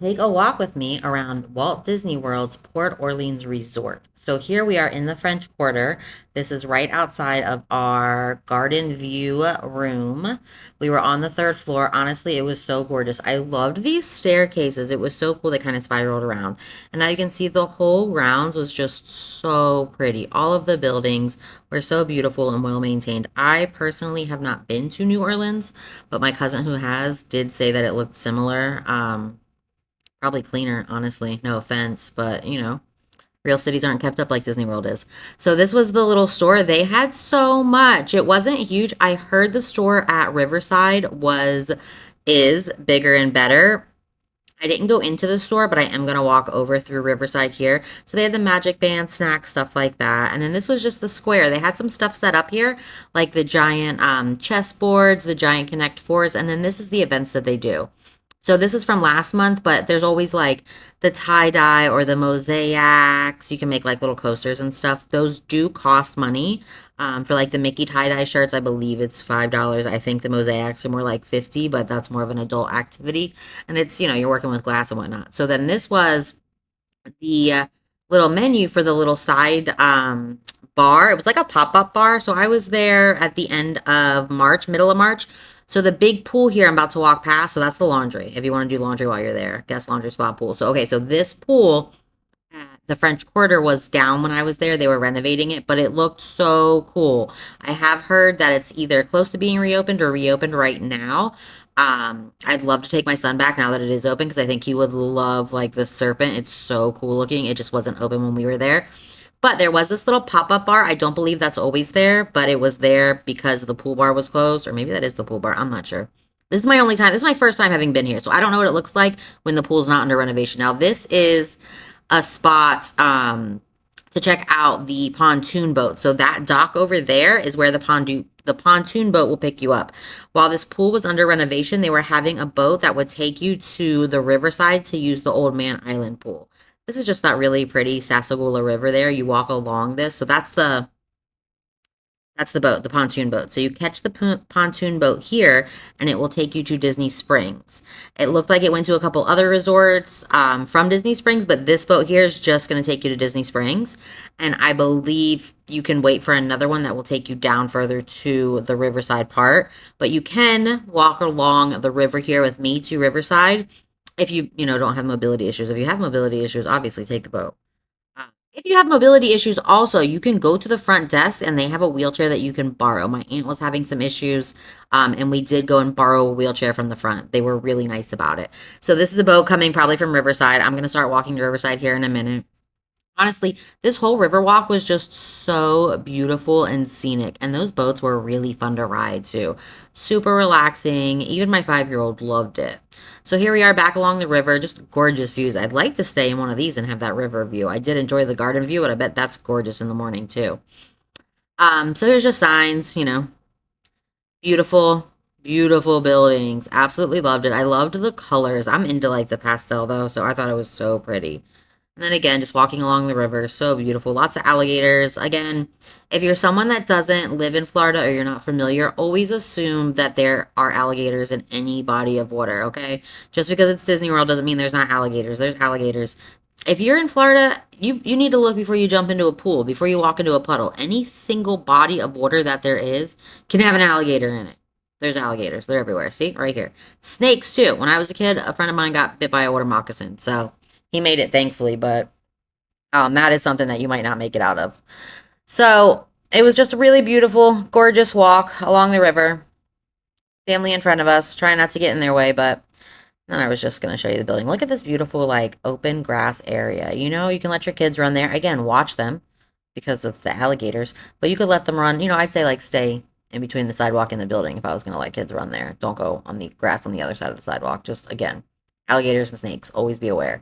Take a walk with me around Walt Disney World's Port Orleans Resort. So here we are in the French Quarter. This is right outside of our garden view room. We were on the third floor. Honestly, it was so gorgeous. I loved these staircases. It was so cool. They kind of spiraled around. And now you can see the whole grounds was just so pretty. All of the buildings were so beautiful and well maintained. I personally have not been to New Orleans, but my cousin who has did say that it looked similar. Probably cleaner, honestly. No offense, but real cities aren't kept up like Disney World is. So this was the little store. They had so much. It wasn't huge. I heard the store at Riverside is bigger and better. I didn't go into the store, but I am going to walk over through Riverside here. So they had the Magic Band, snacks, stuff like that. And then this was just the square. They had some stuff set up here, like the giant chess boards, the giant Connect Fours, and then this is the events that they do. So this is from last month, but there's always like the tie dye or the mosaics. You can make like little coasters and stuff. Those do cost money. For like the Mickey tie dye shirts, I believe it's $5. I think the mosaics are more like 50, but that's more of an adult activity. And it's, you're working with glass and whatnot. So then this was the little menu for the little side bar. It was like a pop-up bar. So I was there at the end of March, middle of March. So the big pool here I'm about to walk past, so that's the laundry. If you want to do laundry while you're there, guest laundry spa pool. So okay, so this pool at the French Quarter was down when I was there. They were renovating it, but it looked so cool. I have heard that it's either close to being reopened or reopened right now. I'd love to take my son back now that it is open because I think he would love like the serpent. It's so cool looking. It just wasn't open when we were there. But there was this little pop-up bar. I don't believe that's always there, but it was there because the pool bar was closed, or maybe that is the pool bar. I'm not sure. This is my only time. This is my first time having been here, so I don't know what it looks like when the pool's not under renovation. Now, this is a spot to check out the pontoon boat. So that dock over there is where the pontoon boat will pick you up. While this pool was under renovation, they were having a boat that would take you to the riverside to use the Old Man Island pool. This is just that really pretty Sassagoula River there. You walk along this. So that's the boat, the pontoon boat. So you catch the pontoon boat here, and it will take you to Disney Springs. It looked like it went to a couple other resorts from Disney Springs, but this boat here is just going to take you to Disney Springs. And I believe you can wait for another one that will take you down further to the Riverside part. But you can walk along the river here with me to Riverside if you don't have mobility issues. If you have mobility issues, obviously take the boat. If you have mobility issues, also, you can go to the front desk and they have a wheelchair that you can borrow. My aunt was having some issues, and we did go and borrow a wheelchair from the front. They were really nice about it. So, this is a boat coming probably from Riverside. I'm going to start walking to Riverside here in a minute. Honestly, this whole river walk was just so beautiful and scenic, and those boats were really fun to ride too. Super relaxing. Even my 5-year-old loved it. So here we are back along the river, just gorgeous views. I'd like to stay in one of these and have that river view. I did enjoy the garden view, but I bet that's gorgeous in the morning too. So here's just signs, beautiful, beautiful buildings. Absolutely loved it. I loved the colors. I'm into like the pastel though, so I thought it was so pretty. And then again, just walking along the river, so beautiful. Lots of alligators. Again, if you're someone that doesn't live in Florida or you're not familiar, always assume that there are alligators in any body of water, okay? Just because it's Disney World doesn't mean there's not alligators. There's alligators. If you're in Florida, you need to look before you jump into a pool, before you walk into a puddle. Any single body of water that there is can have an alligator in it. There's alligators. They're everywhere. See? Right here. Snakes, too. When I was a kid, a friend of mine got bit by a water moccasin. So he made it, thankfully, but that is something that you might not make it out of. So it was just a really beautiful, gorgeous walk along the river. Family in front of us, trying not to get in their way, but then I was just going to show you the building. Look at this beautiful, like, open grass area. You can let your kids run there. Again, watch them because of the alligators, but you could let them run. I'd say, like, stay in between the sidewalk and the building if I was going to let kids run there. Don't go on the grass on the other side of the sidewalk. Just, again, alligators and snakes. Always be aware.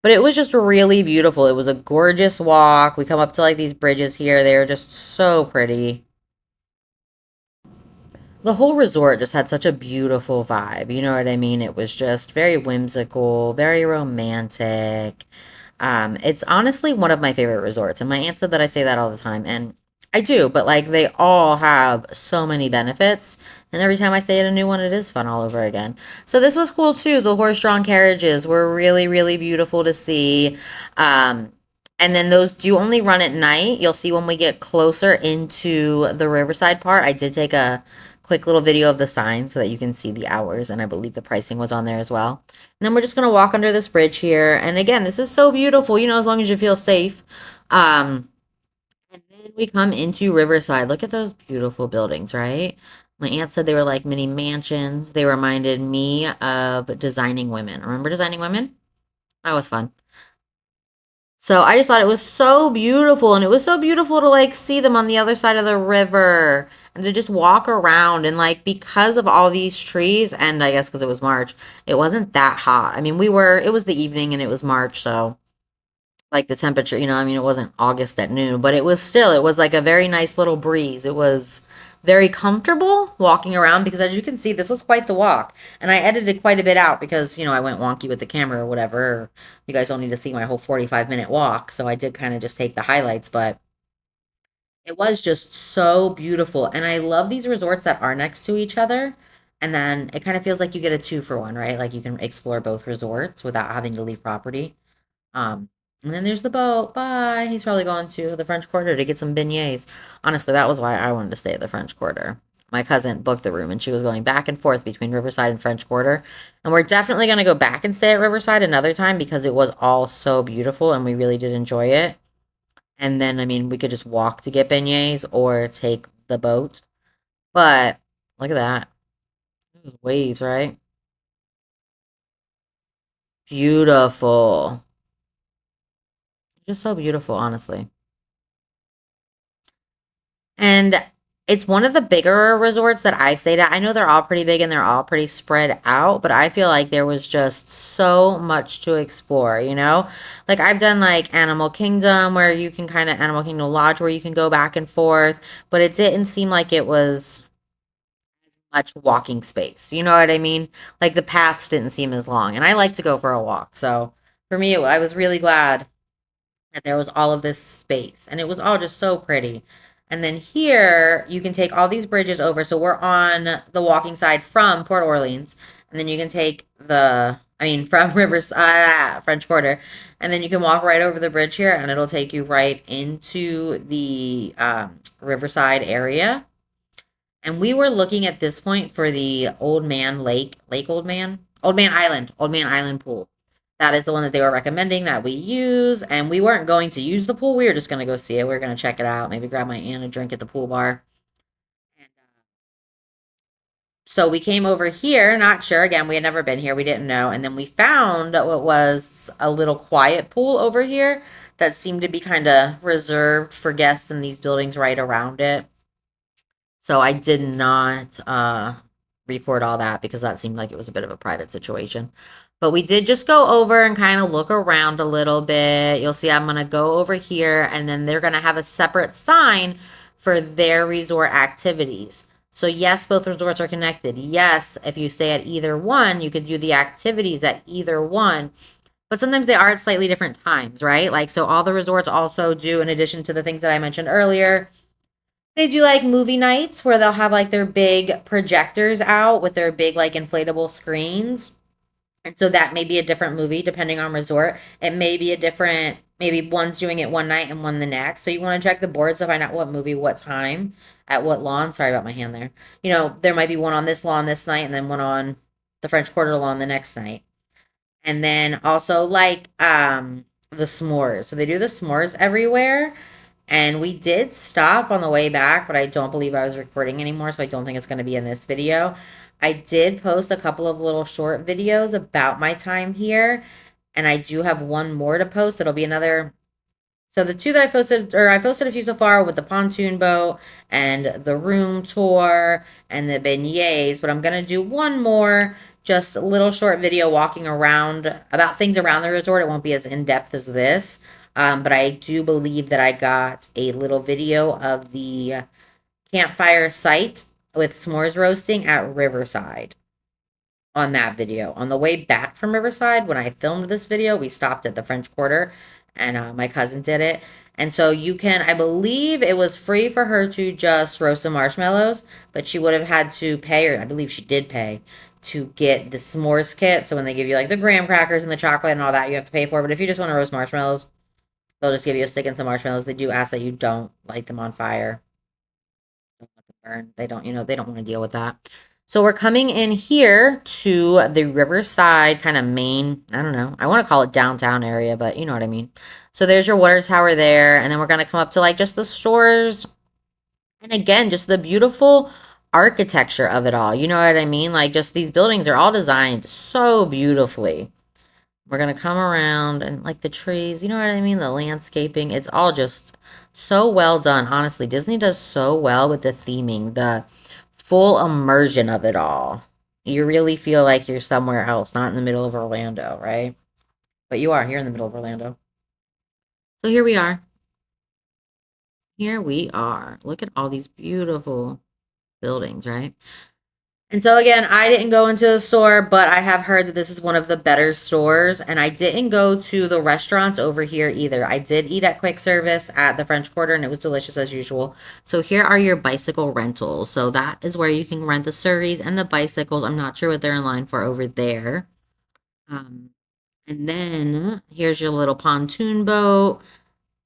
But it was just really beautiful. It was a gorgeous walk. We come up to like these bridges here. They are just so pretty. The whole resort just had such a beautiful vibe. You know what I mean? It was just very whimsical, very romantic. It's honestly one of my favorite resorts. And my aunt said that I say that all the time. And I do, but like they all have so many benefits. And every time I stay at a new one, it is fun all over again. So this was cool too. The horse-drawn carriages were really, really beautiful to see. Um, and then those do only run at night. You'll see when we get closer into the Riverside part. I did take a quick little video of the sign so that you can see the hours, and I believe the pricing was on there as well. And then we're just gonna walk under this bridge here. And again, this is so beautiful, you know, as long as you feel safe. And then we come into Riverside. Look at those beautiful buildings, right? My aunt said they were like mini mansions. They reminded me of Designing Women. Remember Designing Women? That was fun. So I just thought it was so beautiful, and it was so beautiful to like see them on the other side of the river and to just walk around and like because of all these trees and I guess because it was March, it wasn't that hot. I mean, it was the evening and it was March, so like the temperature, you know, I mean, it wasn't August at noon, but it was like a very nice little breeze. It was very comfortable walking around because as you can see, this was quite the walk. And I edited quite a bit out because, you know, I went wonky with the camera or whatever. You guys don't need to see my whole 45-minute walk. So I did kind of just take the highlights, but it was just so beautiful. And I love these resorts that are next to each other. And then it kind of feels like you get a two for one, right? Like you can explore both resorts without having to leave property. Um, and then there's the boat. Bye. He's probably going to the French Quarter to get some beignets. Honestly, that was why I wanted to stay at the French Quarter. My cousin booked the room and she was going back and forth between Riverside and French Quarter. And we're definitely going to go back and stay at Riverside another time because it was all so beautiful and we really did enjoy it. And then, I mean, we could just walk to get beignets or take the boat. But look at that. Those waves, right? Beautiful. Just so beautiful, honestly. And it's one of the bigger resorts that I've stayed at. I know they're all pretty big and they're all pretty spread out, but I feel like there was just so much to explore, you know? Like I've done like Animal Kingdom where you can kind of Animal Kingdom Lodge where you can go back and forth, but it didn't seem like it was much walking space. You know what I mean? Like the paths didn't seem as long, and I like to go for a walk. So for me, I was really glad that there was all of this space and it was all just so pretty. And then here you can take all these bridges over. So we're on the walking side from Port Orleans, and then you can take from Rivers, French Quarter, and then you can walk right over the bridge here, and it'll take you right into the Riverside area. And we were looking at this point for the Old Man Old Man Island pool. That is the one that they were recommending that we use. And we weren't going to use the pool. We were just going to go see it. We were going to check it out. Maybe grab my aunt a drink at the pool bar. And, so we came over here, not sure. Again, we had never been here. We didn't know. And then we found what was a little quiet pool over here that seemed to be kind of reserved for guests in these buildings right around it. So I did not record all that because that seemed like it was a bit of a private situation. But we did just go over and kind of look around a little bit. You'll see I'm going to go over here and then they're going to have a separate sign for their resort activities. So yes, both resorts are connected. Yes, if you stay at either one, you could do the activities at either one. But sometimes they are at slightly different times, right? Like, so all the resorts also do, in addition to the things that I mentioned earlier, they do like movie nights where they'll have like their big projectors out with their big like inflatable screens. And so that may be a different movie depending on resort. It may be a different, maybe one's doing it one night and one the next. So you want to check the boards to find out what movie, what time, at what lawn. Sorry about my hand there. You know, there might be one on this lawn this night and then one on the French Quarter lawn the next night. And then also like the s'mores. So they do the s'mores everywhere. And we did stop on the way back, but I don't believe I was recording anymore, so I don't think it's going to be in this video. I did post a couple of little short videos about my time here, and I do have one more to post. It'll be another. So the two that I posted a few so far with the pontoon boat and the room tour and the beignets, but I'm going to do one more, just a little short video walking around about things around the resort. It won't be as in-depth as this, but I do believe that I got a little video of the campfire site with s'mores roasting at Riverside on that video. On the way back from Riverside, when I filmed this video, we stopped at the French Quarter and my cousin did it. And so you can, I believe it was free for her to just roast some marshmallows, but she would have had to pay, or I believe she did pay, to get the s'mores kit. So when they give you like the graham crackers and the chocolate and all that, you have to pay for it. But if you just want to roast marshmallows, they'll just give you a stick and some marshmallows. They do ask that you don't light them on fire. Don't let them burn. They don't, they don't want to deal with that. So we're coming in here to the Riverside kind of main, I don't know, I want to call it downtown area, but you know what I mean. So there's your water tower there, and then we're going to come up to like just the stores. And again, just the beautiful architecture of it all. You know what I mean? Like just these buildings are all designed so beautifully. We're going to come around and like the trees, you know what I mean? The landscaping, it's all just so well done. Honestly, Disney does so well with the theming, the full immersion of it all. You really feel like you're somewhere else, not in the middle of Orlando, right? But you are here in the middle of Orlando. So here we are. Here we are. Look at all these beautiful buildings, right? And so again, I didn't go into the store, but I have heard that this is one of the better stores. And I didn't go to the restaurants over here either. I did eat at quick service at the French Quarter, and it was delicious as usual. So here are your bicycle rentals. So that is where you can rent the Surreys and the bicycles. I'm not sure what they're in line for over there. Um, and then here's your little pontoon boat.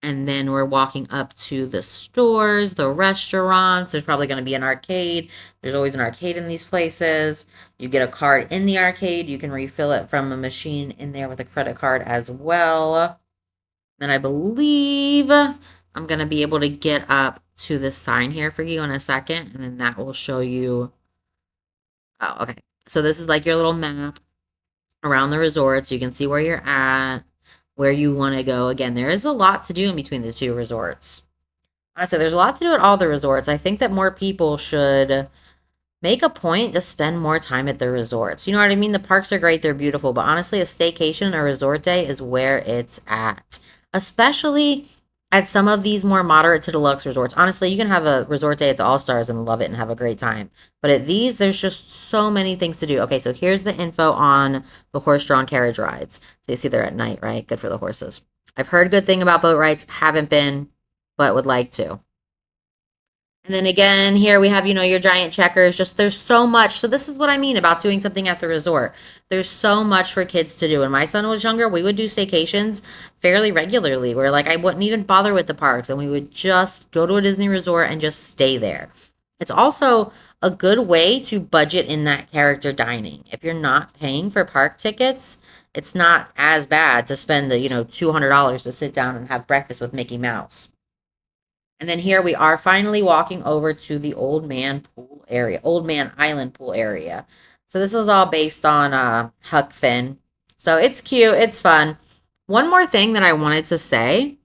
And then we're walking up to the stores, the restaurants. There's probably going to be an arcade. There's always an arcade in these places. You get a card in the arcade. You can refill it from a machine in there with a credit card as well. Then I believe I'm going to be able to get up to this sign here for you in a second. And then that will show you. Oh, okay. So this is like your little map around the resorts. You can see where you're at, where you want to go. Again, there is a lot to do in between the two resorts. Honestly, there's a lot to do at all the resorts. I think that more people should make a point to spend more time at the resorts. You know what I mean? The parks are great, they're beautiful, but honestly, a staycation or resort day is where it's at. Especially at some of these more moderate to deluxe resorts. Honestly, you can have a resort day at the All Stars and love it and have a great time. But at these, there's just so many things to do. Okay, so here's the info on the horse-drawn carriage rides. So you see they're at night, right? Good for the horses. I've heard good thing about boat rides, haven't been, but would like to. And then again, here we have, your giant checkers. Just there's so much. So this is what I mean about doing something at the resort. There's so much for kids to do. When my son was younger, we would do staycations fairly regularly where like I wouldn't even bother with the parks and we would just go to a Disney resort and just stay there. It's also a good way to budget in that character dining. If you're not paying for park tickets, it's not as bad to spend the, $200 to sit down and have breakfast with Mickey Mouse. And then here we are finally walking over to the Old Man Pool area, Old Man Island Pool area. So this was all based on Huck Finn. So it's cute, it's fun. One more thing that I wanted to say.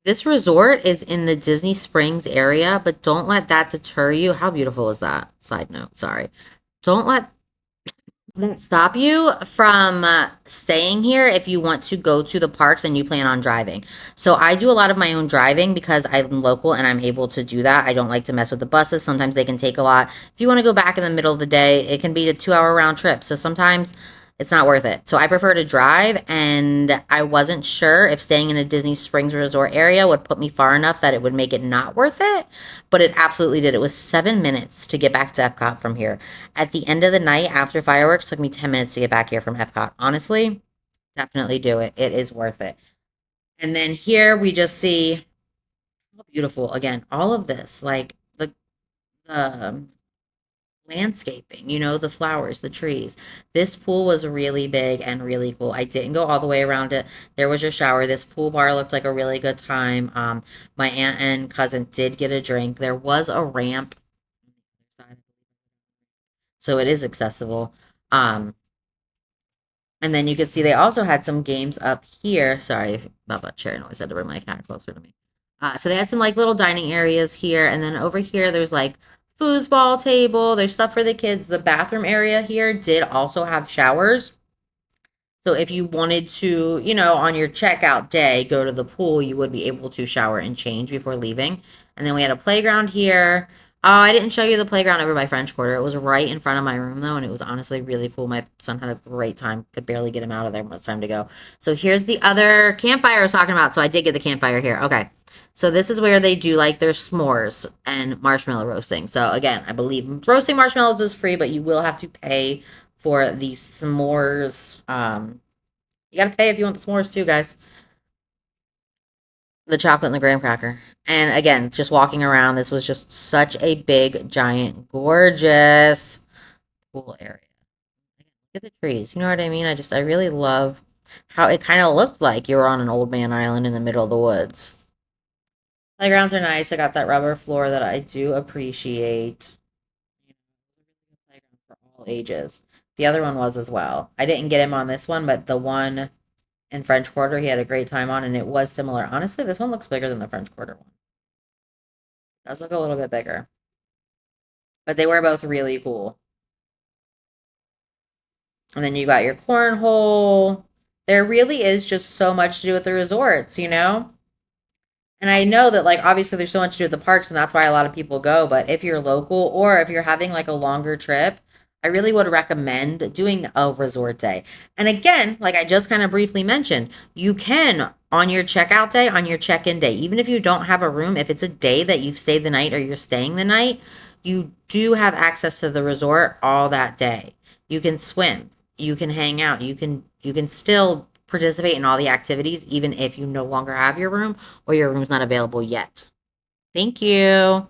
This resort is in the Disney Springs area, but don't let that deter you. How beautiful is that? Side note, sorry. Don't let won't stop you from staying here if you want to go to the parks and you plan on driving. So I do a lot of my own driving because I'm local and I'm able to do that. I don't like to mess with the buses. Sometimes they can take a lot. If you want to go back in the middle of the day, it can be a 2-hour round trip. So sometimes it's not worth it. So I prefer to drive, and I wasn't sure if staying in a Disney Springs resort area would put me far enough that it would make it not worth it, but it absolutely did. It was 7 minutes to get back to Epcot from here. At the end of the night after fireworks, took me 10 minutes to get back here from Epcot. Honestly, definitely do it. It is worth it. And then here we just see how beautiful, again, all of this, like the landscaping, the flowers, the trees. This pool was really big and really cool. I didn't go all the way around it. There was your shower. This pool bar looked like a really good time. My aunt and cousin did get a drink. There was a ramp, so it is accessible. Um, and then you could see they also had some games up here. Sorry about that chair noise. I had to bring my cat closer to me. So they had some like little dining areas here, and then over here there's like foosball table. There's stuff for the kids. The bathroom area here did also have showers. So if you wanted to, on your checkout day, go to the pool, you would be able to shower and change before leaving. And then we had a playground here. Oh, I didn't show you the playground over by French Quarter. It was right in front of my room though, and it was honestly really cool. My son had a great time. Could barely get him out of there when it's time to go. So here's the other campfire I was talking about. So I did get the campfire here. Okay. So this is where they do like their s'mores and marshmallow roasting. So again, I believe roasting marshmallows is free, but you will have to pay for the s'mores. You gotta pay if you want the s'mores too, guys. The chocolate and the graham cracker. And again, just walking around, this was just such a big, giant, gorgeous pool area. Look at the trees. You know what I mean? I really love how it kind of looked like you were on an old man island in the middle of the woods. Playgrounds are nice. I got that rubber floor that I do appreciate. Playground for all ages. The other one was as well. I didn't get him on this one, but the one in French Quarter he had a great time on, and it was similar. Honestly, this one looks bigger than the French Quarter one. It does look a little bit bigger. But they were both really cool. And then you got your cornhole. There really is just so much to do with the resorts, you know? And I know that, like, obviously there's so much to do with the parks, and that's why a lot of people go. But if you're local or if you're having like a longer trip, I really would recommend doing a resort day. And again, like I just kind of briefly mentioned, you can on your checkout day, on your check-in day, even if you don't have a room, if it's a day that you've stayed the night or you're staying the night, you do have access to the resort all that day. You can swim, you can hang out, you can still participate in all the activities even if you no longer have your room or your room's not available yet. Thank you.